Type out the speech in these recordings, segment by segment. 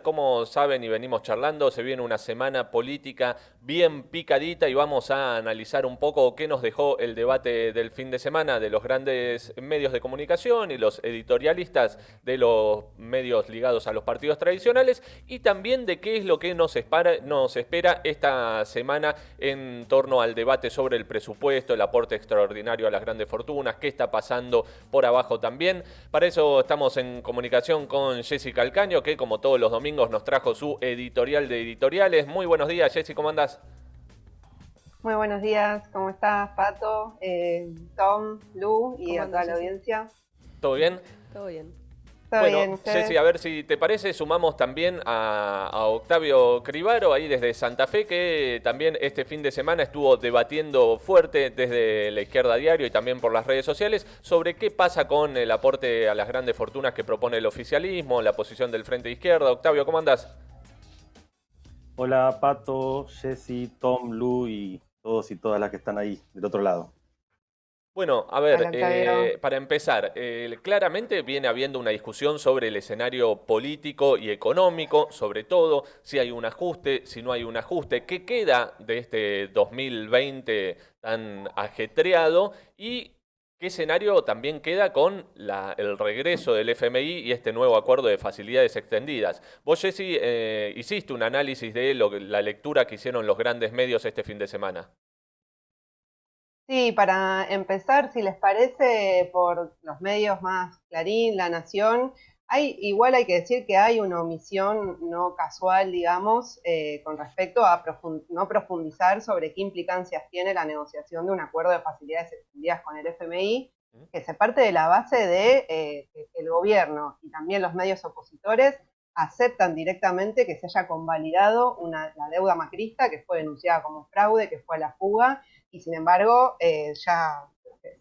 como saben y venimos charlando, se viene una semana política bien picadita y vamos a analizar un poco qué nos dejó el debate del fin de semana de los grandes medios de comunicación y los editorialistas de los medios ligados a los partidos tradicionales y también de qué es lo que nos espera esta semana en torno al debate sobre el presupuesto, el aporte extraordinario a las grandes fortunas, qué está pasando por abajo también. Para eso estamos en comunicación con Jessy Calcaño, que como todos los domingos nos trajo su editorial de editoriales. Muy buenos días, Jessy, ¿cómo andás? Muy buenos días, ¿cómo estás, Pato, Tom, Lu y ¿Cómo a toda andas, la Jessy? audiencia? ¿Todo bien? Todo bien. ¿Todo Bueno, bien Jessy, ustedes? a ver si te parece, sumamos también a Octavio Cribaro, ahí desde Santa Fe, que también este fin de semana estuvo debatiendo fuerte desde la Izquierda Diario y también por las redes sociales sobre qué pasa con el aporte a las grandes fortunas que propone el oficialismo, la posición del Frente Izquierda. Octavio, ¿cómo andás? Hola Pato, Jessy, Tom, Lu y todos y todas las que están ahí del otro lado. Bueno, a ver, Hola, Octavio. para empezar, claramente viene habiendo una discusión sobre el escenario político y económico, sobre todo si hay un ajuste, si no hay un ajuste, qué queda de este 2020 tan ajetreado y qué escenario también queda con el regreso del FMI y este nuevo acuerdo de facilidades extendidas. Vos, Jessy, hiciste un análisis de la lectura que hicieron los grandes medios este fin de semana. Sí, para empezar, si les parece, por los medios más Clarín, La Nación, igual hay que decir que hay una omisión no casual, digamos, con respecto a no profundizar sobre qué implicancias tiene la negociación de un acuerdo de facilidades extendidas con el FMI, que se parte de la base de que el gobierno y también los medios opositores aceptan directamente que se haya convalidado la deuda macrista que fue denunciada como fraude, que fue a la fuga, y sin embargo ya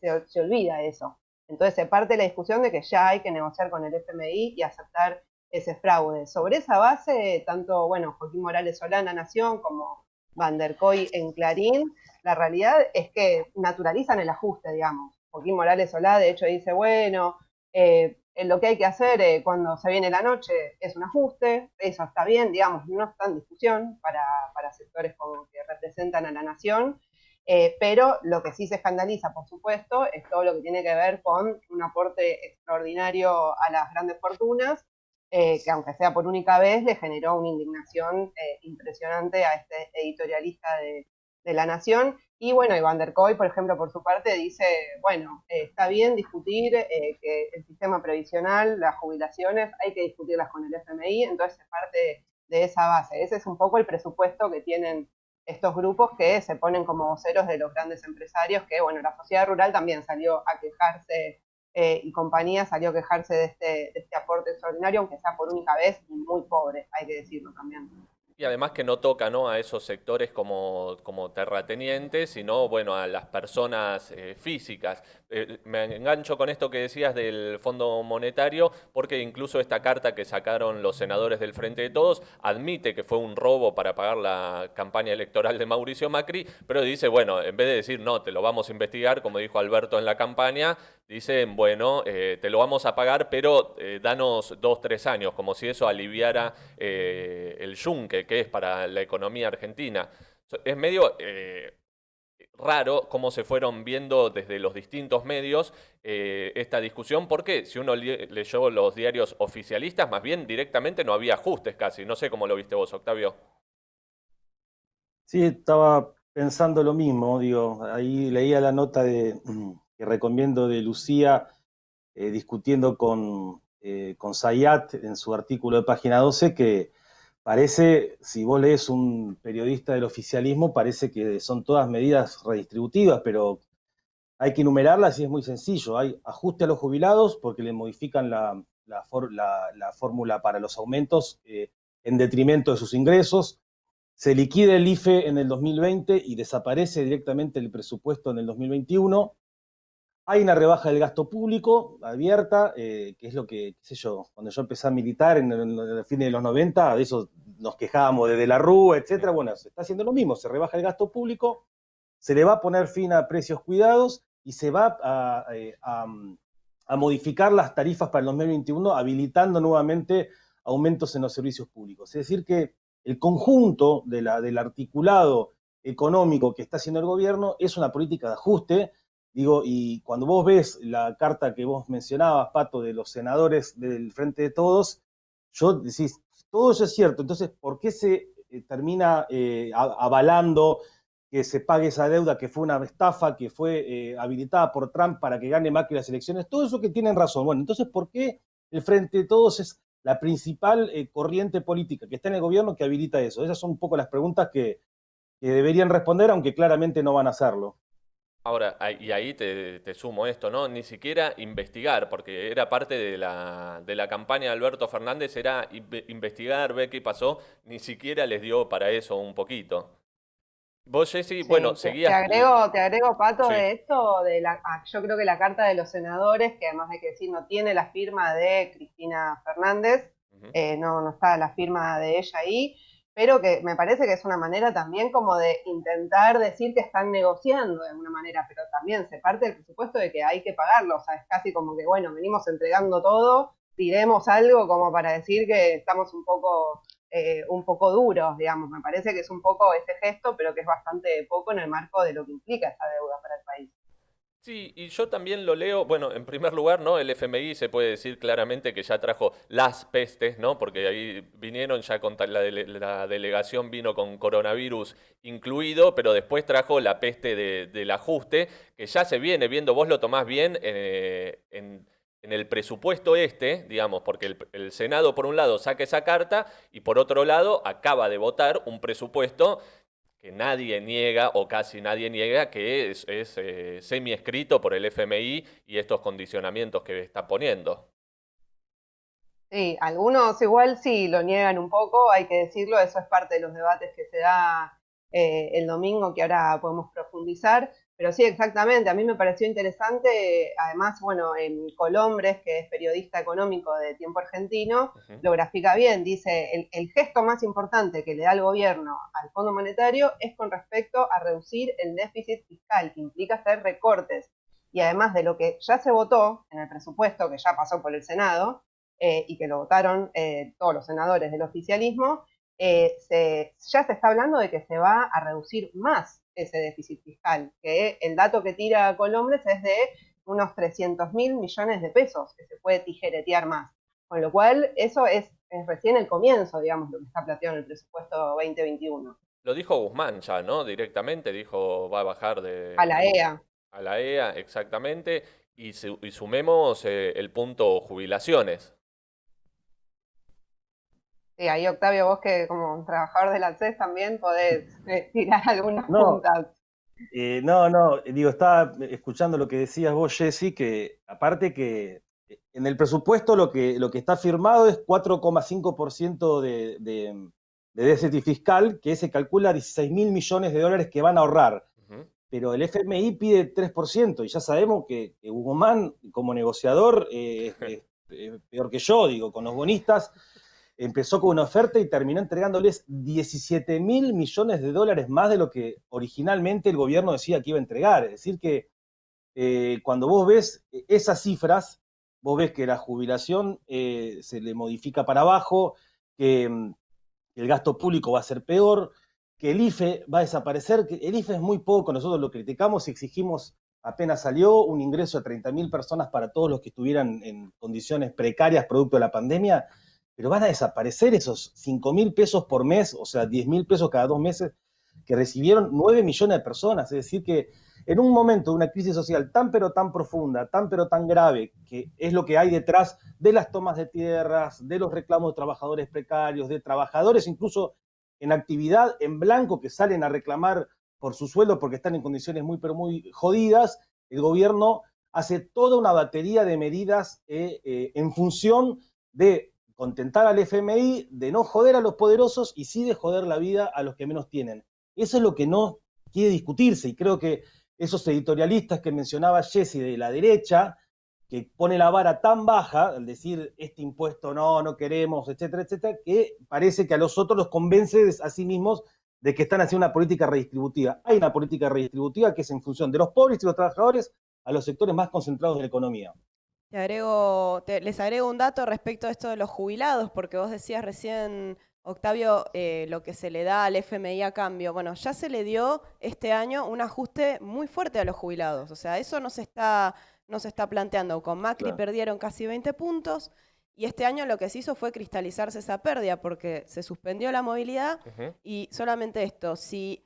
se olvida eso. Entonces se parte la discusión de que ya hay que negociar con el FMI y aceptar ese fraude. Sobre esa base, tanto Joaquín Morales Solá en La Nación como Van der Koy en Clarín, la realidad es que naturalizan el ajuste, digamos. Joaquín Morales Solá, de hecho, dice, lo que hay que hacer cuando se viene la noche es un ajuste, eso está bien, digamos, no está en discusión para sectores como que representan a la nación, pero lo que sí se escandaliza, por supuesto, es todo lo que tiene que ver con un aporte extraordinario a las grandes fortunas, que aunque sea por única vez, le generó una indignación impresionante a este editorialista de La Nación. Y Van der Koy, por ejemplo, por su parte, dice, está bien discutir que el sistema previsional, las jubilaciones, hay que discutirlas con el FMI, entonces se parte de esa base. Ese es un poco el presupuesto que tienen estos grupos que se ponen como voceros de los grandes empresarios, que la sociedad rural también salió a quejarse y compañía salió a quejarse de este aporte extraordinario, aunque sea por única vez y muy pobre, hay que decirlo también. Y además que no toca, ¿no?, a esos sectores como terratenientes, sino bueno, a las personas físicas. Me engancho con esto que decías del Fondo Monetario, porque incluso esta carta que sacaron los senadores del Frente de Todos admite que fue un robo para pagar la campaña electoral de Mauricio Macri, pero dice, bueno, en vez de decir, no, te lo vamos a investigar, como dijo Alberto en la campaña, dicen, bueno, te lo vamos a pagar, pero danos 2, 3 años, como si eso aliviara el yunque que es para la economía argentina. Es medio raro cómo se fueron viendo desde los distintos medios esta discusión, porque si uno leyó los diarios oficialistas, más bien directamente no había ajustes casi. No sé cómo lo viste vos, Octavio. Sí, estaba pensando lo mismo, digo, ahí leía la nota que recomiendo de Lucía discutiendo con Zayat en su artículo de página 12 que parece, si vos lees un periodista del oficialismo, parece que son todas medidas redistributivas, pero hay que enumerarlas y es muy sencillo. Hay ajuste a los jubilados porque le modifican la fórmula para los aumentos en detrimento de sus ingresos. Se liquida el IFE en el 2020 y desaparece directamente el presupuesto en el 2021. Hay una rebaja del gasto público abierta, que es lo que, qué sé yo, cuando yo empecé a militar en el fin de los 90, de eso nos quejábamos de la Rúa, etcétera. Bueno, se está haciendo lo mismo, se rebaja el gasto público, se le va a poner fin a precios cuidados y se va a modificar las tarifas para el 2021, habilitando nuevamente aumentos en los servicios públicos. Es decir, que el conjunto del articulado económico que está haciendo el gobierno es una política de ajuste. Digo, y cuando vos ves la carta que vos mencionabas, Pato, de los senadores del Frente de Todos, yo decís, todo eso es cierto, entonces, ¿por qué se termina avalando que se pague esa deuda que fue una estafa, que fue habilitada por Trump para que gane Macri las elecciones? Todo eso que tienen razón. Bueno, entonces, ¿por qué el Frente de Todos es la principal corriente política que está en el gobierno que habilita eso? Esas son un poco las preguntas que deberían responder, aunque claramente no van a hacerlo. Ahora, y ahí te sumo esto, ¿no? Ni siquiera investigar, porque era parte de la campaña de Alberto Fernández, era investigar, ver qué pasó, ni siquiera les dio para eso un poquito. Vos, Jessy, bueno, Sí, seguías... te agrego, Pato, Sí. de esto, yo creo que la carta de los senadores, que además hay que decir, no tiene la firma de Cristina Fernández, Ujú. no está la firma de ella ahí, pero que me parece que es una manera también como de intentar decir que están negociando de alguna manera, pero también se parte del presupuesto de que hay que pagarlo, o sea, es casi como que, bueno, venimos entregando todo, tiremos algo como para decir que estamos un poco duros, digamos. Me parece que es un poco ese gesto, pero que es bastante poco en el marco de lo que implica esa deuda para el país. Sí, y yo también lo leo, bueno, en primer lugar, ¿no? El FMI se puede decir claramente que ya trajo las pestes, ¿no? Porque ahí vinieron ya con la delegación vino con coronavirus incluido, pero después trajo la peste del ajuste, que ya se viene viendo, vos lo tomás bien en el presupuesto digamos, porque el Senado por un lado saca esa carta y por otro lado acaba de votar un presupuesto que nadie niega o casi nadie niega que es semi-escrito por el FMI y estos condicionamientos que está poniendo. Sí, algunos igual sí lo niegan un poco, hay que decirlo, eso es parte de los debates que se da el domingo, que ahora podemos profundizar, pero sí, exactamente, a mí me pareció interesante, además, bueno, en Colombres, que es periodista económico de Tiempo Argentino, Ujú. lo grafica bien, dice, el gesto más importante que le da el gobierno al Fondo Monetario es con respecto a reducir el déficit fiscal, que implica hacer recortes, y además de lo que ya se votó en el presupuesto, que ya pasó por el Senado, y que lo votaron todos los senadores del oficialismo, ya se está hablando de que se va a reducir más ese déficit fiscal, que el dato que tira Colombres es de unos 300.000 millones de pesos, que se puede tijeretear más. Con lo cual, eso es recién el comienzo, digamos, lo que está planteado en el presupuesto 2021. Lo dijo Guzmán ya, ¿no? Directamente dijo va a bajar A la EA. a la EA, exactamente, y sumemos el punto jubilaciones. Sí, ahí Octavio, vos que como trabajador del ANSES también podés tirar algunas No, puntas. no, digo, estaba escuchando lo que decías vos, Jessy, que aparte que en el presupuesto lo que está firmado es 4,5% de déficit fiscal, que se calcula 16.000 millones de dólares que van a ahorrar. Ujú. Pero el FMI pide 3% y ya sabemos que Guzmán, como negociador, es peor que yo, digo, con los bonistas, empezó con una oferta y terminó entregándoles 17.000 millones de dólares más de lo que originalmente el gobierno decía que iba a entregar. Es decir, que cuando vos ves esas cifras, vos ves que la jubilación se le modifica para abajo, que el gasto público va a ser peor, que el IFE va a desaparecer, que el IFE es muy poco, nosotros lo criticamos y exigimos, apenas salió, un ingreso de 30.000 personas para todos los que estuvieran en condiciones precarias producto de la pandemia, pero van a desaparecer esos 5.000 pesos por mes, o sea, 10.000 pesos cada 2 meses, que recibieron 9 millones de personas, es decir que en un momento de una crisis social tan pero tan profunda, tan pero tan grave, que es lo que hay detrás de las tomas de tierras, de los reclamos de trabajadores precarios, de trabajadores incluso en actividad en blanco que salen a reclamar por su sueldo porque están en condiciones muy pero muy jodidas, el gobierno hace toda una batería de medidas en función de contentar al FMI, de no joder a los poderosos y sí de joder la vida a los que menos tienen. Eso es lo que no quiere discutirse y creo que esos editorialistas que mencionaba Jessy de la derecha, que pone la vara tan baja, al decir este impuesto no queremos, etcétera, etcétera, que parece que a los otros los convence a sí mismos de que están haciendo una política redistributiva. Hay una política redistributiva que es en función de los pobres y los trabajadores a los sectores más concentrados de la economía. Les agrego un dato respecto a esto de los jubilados, porque vos decías recién, Octavio, lo que se le da al FMI a cambio. Bueno, ya se le dio este año un ajuste muy fuerte a los jubilados. O sea, eso no se está planteando. Con Macri perdieron casi 20 puntos y este año lo que se hizo fue cristalizarse esa pérdida porque se suspendió la movilidad y solamente esto, si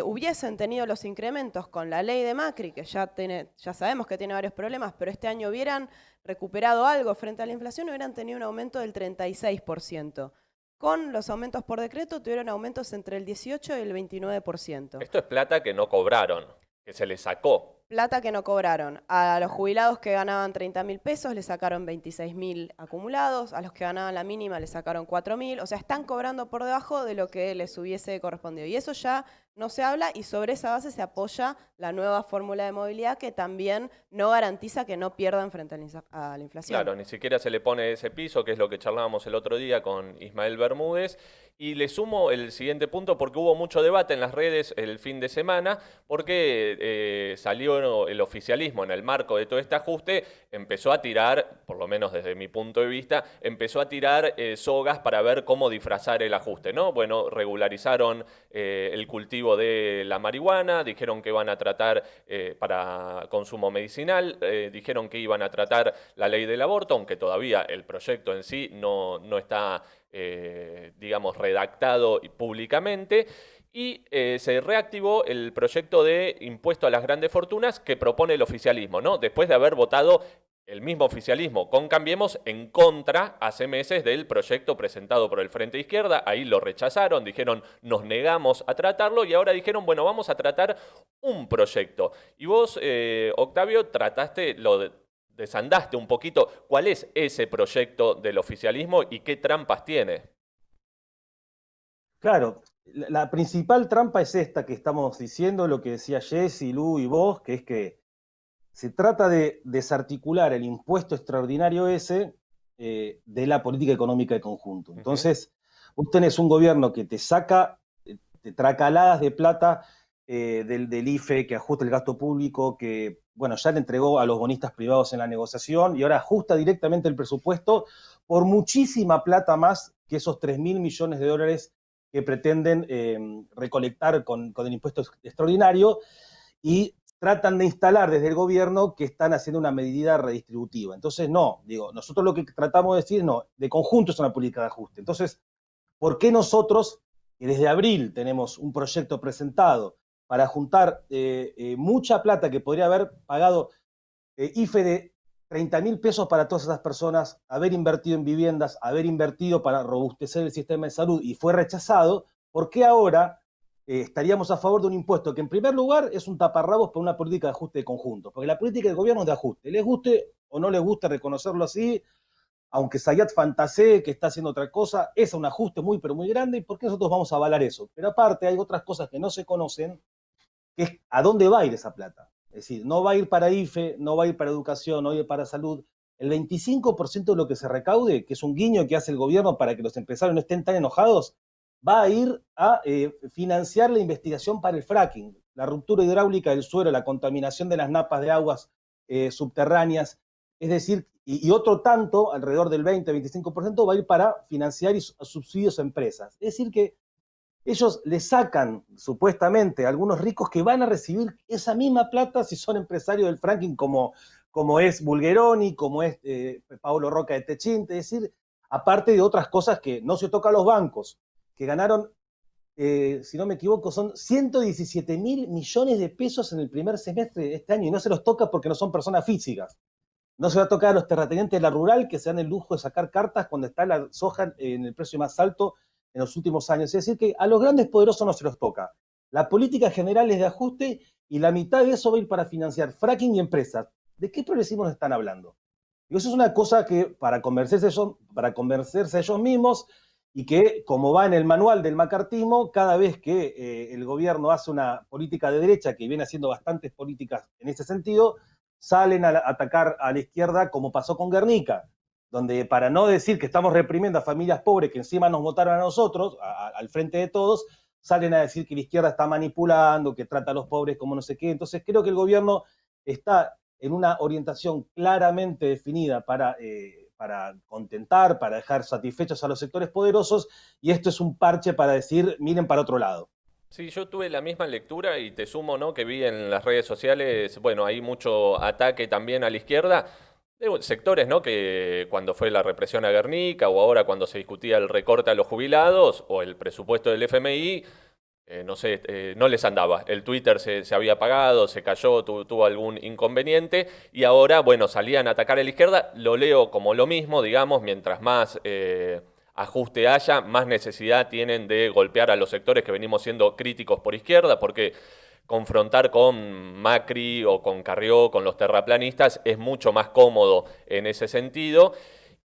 hubiesen tenido los incrementos con la ley de Macri, que ya sabemos que tiene varios problemas, pero este año hubieran recuperado algo frente a la inflación, hubieran tenido un aumento del 36%. Con los aumentos por decreto tuvieron aumentos entre el 18 y el 29%. Esto es plata que no cobraron, que se les sacó. Plata que no cobraron. A los jubilados que ganaban 30.000 pesos le sacaron 26.000 acumulados, a los que ganaban la mínima le sacaron 4.000, o sea, están cobrando por debajo de lo que les hubiese correspondido. Y eso ya no se habla y sobre esa base se apoya la nueva fórmula de movilidad que también no garantiza que no pierdan frente a la inflación. Claro, ni siquiera se le pone ese piso, que es lo que charlábamos el otro día con Ismael Bermúdez. Y le sumo el siguiente punto porque hubo mucho debate en las redes el fin de semana, porque salió el oficialismo en el marco de todo este ajuste, empezó a tirar, por lo menos desde mi punto de vista, empezó a tirar sogas para ver cómo disfrazar el ajuste, ¿no? Bueno, regularizaron el cultivo de la marihuana, dijeron que iban a tratar para consumo medicinal, dijeron que iban a tratar la ley del aborto, aunque todavía el proyecto en sí no está, digamos, redactado públicamente. Y se reactivó el proyecto de impuesto a las grandes fortunas que propone el oficialismo, ¿no? Después de haber votado el mismo oficialismo con Cambiemos en contra hace meses del proyecto presentado por el Frente de Izquierda. Ahí lo rechazaron, dijeron nos negamos a tratarlo y ahora dijeron, bueno, vamos a tratar un proyecto. Y vos, Octavio, desandaste un poquito cuál es ese proyecto del oficialismo y qué trampas tiene. Claro, la principal trampa es esta que estamos diciendo, lo que decía Jessy, Lu y vos, que es que se trata de desarticular el impuesto extraordinario ese de la política económica de conjunto. Entonces, vos tenés un gobierno que te saca tracaladas de plata del IFE, que ajusta el gasto público, que, bueno, ya le entregó a los bonistas privados en la negociación y ahora ajusta directamente el presupuesto por muchísima plata más que esos 3.000 millones de dólares que pretenden recolectar con el impuesto extraordinario y tratan de instalar desde el gobierno que están haciendo una medida redistributiva. Entonces, no, digo, nosotros lo que tratamos de decir, no, de conjunto es una política de ajuste. Entonces, ¿por qué nosotros, que desde abril tenemos un proyecto presentado para juntar mucha plata que podría haber pagado IFE de 30.000 pesos para todas esas personas, haber invertido en viviendas, haber invertido para robustecer el sistema de salud y fue rechazado, ¿por qué ahora estaríamos a favor de un impuesto que en primer lugar es un taparrabos para una política de ajuste de conjunto? Porque la política del gobierno es de ajuste. Les guste o no les guste reconocerlo así, aunque Zayat fantasee que está haciendo otra cosa, es un ajuste muy, pero muy grande, ¿y por qué nosotros vamos a avalar eso? Pero aparte hay otras cosas que no se conocen, que es a dónde va a ir esa plata. Es decir, no va a ir para IFE, no va a ir para educación, no va a ir para salud. El 25% de lo que se recaude, que es un guiño que hace el gobierno para que los empresarios no estén tan enojados, va a ir a financiar la investigación para el fracking, la ruptura hidráulica del suelo, la contaminación de las napas de aguas subterráneas. Es decir, y otro tanto, alrededor del 20-25%, va a ir para financiar subsidios a empresas. Es decir, que ellos le sacan supuestamente a algunos ricos que van a recibir esa misma plata si son empresarios del fracking como es Bulgeroni, como es Paolo Roca de Techint, es decir, aparte de otras cosas que no se toca a los bancos, que ganaron, si no me equivoco, son 117.000 millones de pesos en el primer semestre de este año y no se los toca porque no son personas físicas. No se va a tocar a los terratenientes de la rural que se dan el lujo de sacar cartas cuando está la soja en el precio más alto en los últimos años. Es decir, que a los grandes poderosos no se los toca. La política general es de ajuste y la mitad de eso va a ir para financiar fracking y empresas. ¿De qué progresismo nos están hablando? Y eso es una cosa que para convencerse ellos mismos y que, como va en el manual del macartismo, cada vez que el gobierno hace una política de derecha, que viene haciendo bastantes políticas en ese sentido, salen a atacar a la izquierda como pasó con Guernica, donde para no decir que estamos reprimiendo a familias pobres que encima nos votaron a nosotros, al frente de todos, salen a decir que la izquierda está manipulando, que trata a los pobres como no sé qué. Entonces creo que el gobierno está en una orientación claramente definida para contentar, para dejar satisfechos a los sectores poderosos, y esto es un parche para decir, miren para otro lado. Sí, yo tuve la misma lectura y te sumo, ¿no? Que vi en las redes sociales, bueno, hay mucho ataque también a la izquierda, de sectores, ¿no? Que cuando fue la represión a Guernica o ahora cuando se discutía el recorte a los jubilados o el presupuesto del FMI, no sé, no les andaba. El Twitter se había apagado, se cayó, tuvo algún inconveniente y ahora, bueno, salían a atacar a la izquierda. Lo leo como lo mismo, digamos, mientras más ajuste haya, más necesidad tienen de golpear a los sectores que venimos siendo críticos por izquierda, porque confrontar con Macri o con Carrió, con los terraplanistas, es mucho más cómodo en ese sentido.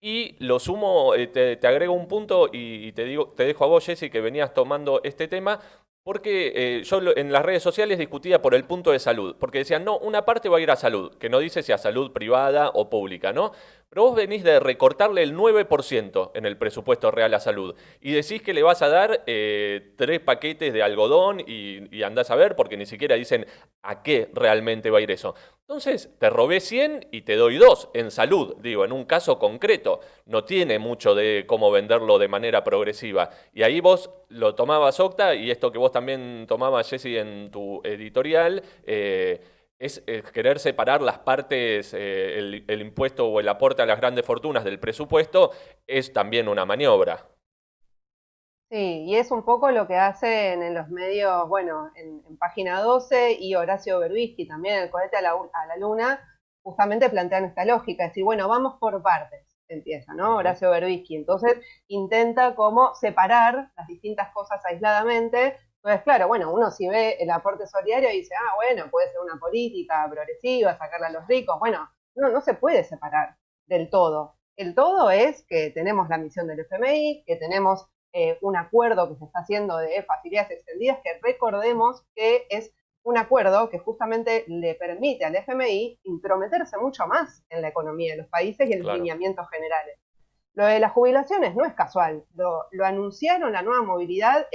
Y lo sumo, te agrego un punto y te dejo a vos, Jessy, que venías tomando este tema, porque yo en las redes sociales discutía por el punto de salud, porque decían, no, una parte va a ir a salud, que no dice si a salud privada o pública, ¿no? Pero vos venís de recortarle el 9% en el presupuesto real a salud y decís que le vas a dar 3 paquetes de algodón y andás a ver, porque ni siquiera dicen a qué realmente va a ir eso. Entonces, te robé 100 y te doy 2 en salud, digo, en un caso concreto. No tiene mucho de cómo venderlo de manera progresiva. Y ahí vos lo tomabas, Octa, y esto que vos también tomabas, Jessy, en tu editorial, es querer separar las partes, el impuesto o el aporte a las grandes fortunas del presupuesto, es también una maniobra. Sí, y es un poco lo que hacen en los medios, bueno, en Página 12 y Horacio Berbisky también, el cohete a la luna, justamente plantean esta lógica, es decir, bueno, vamos por partes, empieza, ¿no? Horacio Berbisky. Entonces intenta como separar las distintas cosas aisladamente. Entonces, claro, bueno, uno si ve el aporte solidario y dice, ah, bueno, puede ser una política progresiva, sacarle a los ricos. Bueno, no se puede separar del todo. El todo es que tenemos la misión del FMI, que tenemos un acuerdo que se está haciendo de facilidades extendidas, que recordemos que es un acuerdo que justamente le permite al FMI intrometerse mucho más en la economía de los países y en los lineamientos generales. Lo de las jubilaciones no es casual, lo anunciaron la nueva movilidad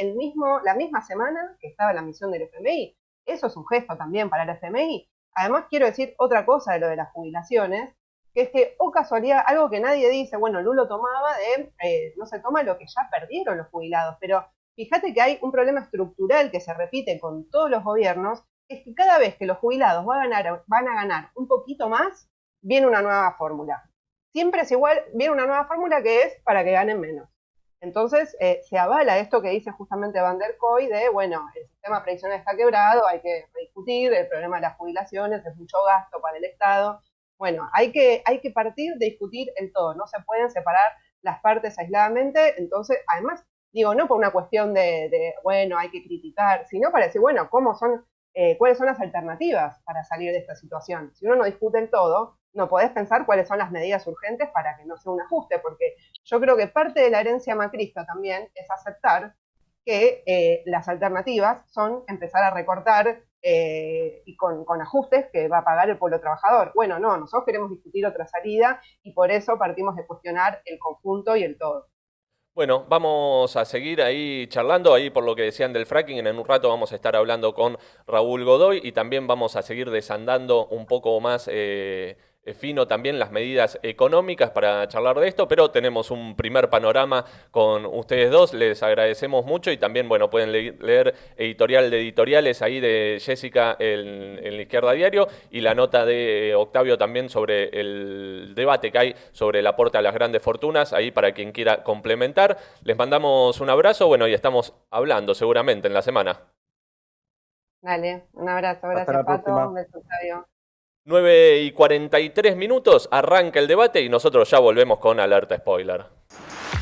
la misma semana que estaba la misión del FMI. Eso es un gesto también para el FMI. Además, quiero decir otra cosa de lo de las jubilaciones, que es que, o casualidad, algo que nadie dice, bueno, Lulo tomaba no se toma lo que ya perdieron los jubilados, pero fíjate que hay un problema estructural que se repite con todos los gobiernos, es que cada vez que los jubilados van a ganar un poquito más, viene una nueva fórmula. Siempre es igual, viene una nueva fórmula que es para que ganen menos. Entonces, se avala esto que dice justamente Van der Kooi de, bueno, el sistema previsional está quebrado, hay que rediscutir, el problema de las jubilaciones, es mucho gasto para el Estado. Bueno, hay que partir de discutir el todo, no se pueden separar las partes aisladamente, entonces, además, digo, no por una cuestión bueno, hay que criticar, sino para decir, bueno, cuáles son las alternativas para salir de esta situación. Si uno no discute el todo, no podés pensar cuáles son las medidas urgentes para que no sea un ajuste, porque yo creo que parte de la herencia macrista también es aceptar que las alternativas son empezar a recortar y con ajustes que va a pagar el pueblo trabajador. Bueno, no, nosotros queremos discutir otra salida y por eso partimos de cuestionar el conjunto y el todo. Bueno, vamos a seguir ahí charlando, ahí por lo que decían del fracking, en un rato vamos a estar hablando con Raúl Godoy y también vamos a seguir desandando un poco más fino también las medidas económicas para charlar de esto, pero tenemos un primer panorama con ustedes dos, les agradecemos mucho y también, bueno, pueden leer editorial de editoriales ahí de Jessica en La Izquierda Diario y la nota de Octavio también sobre el debate que hay sobre el aporte a las grandes fortunas, ahí para quien quiera complementar. Les mandamos un abrazo, bueno, y estamos hablando seguramente en la semana. Dale, un abrazo, Hasta gracias la Pato, próxima. un beso Octavio. 9:43, arranca el debate y nosotros ya volvemos con Alerta Spoiler.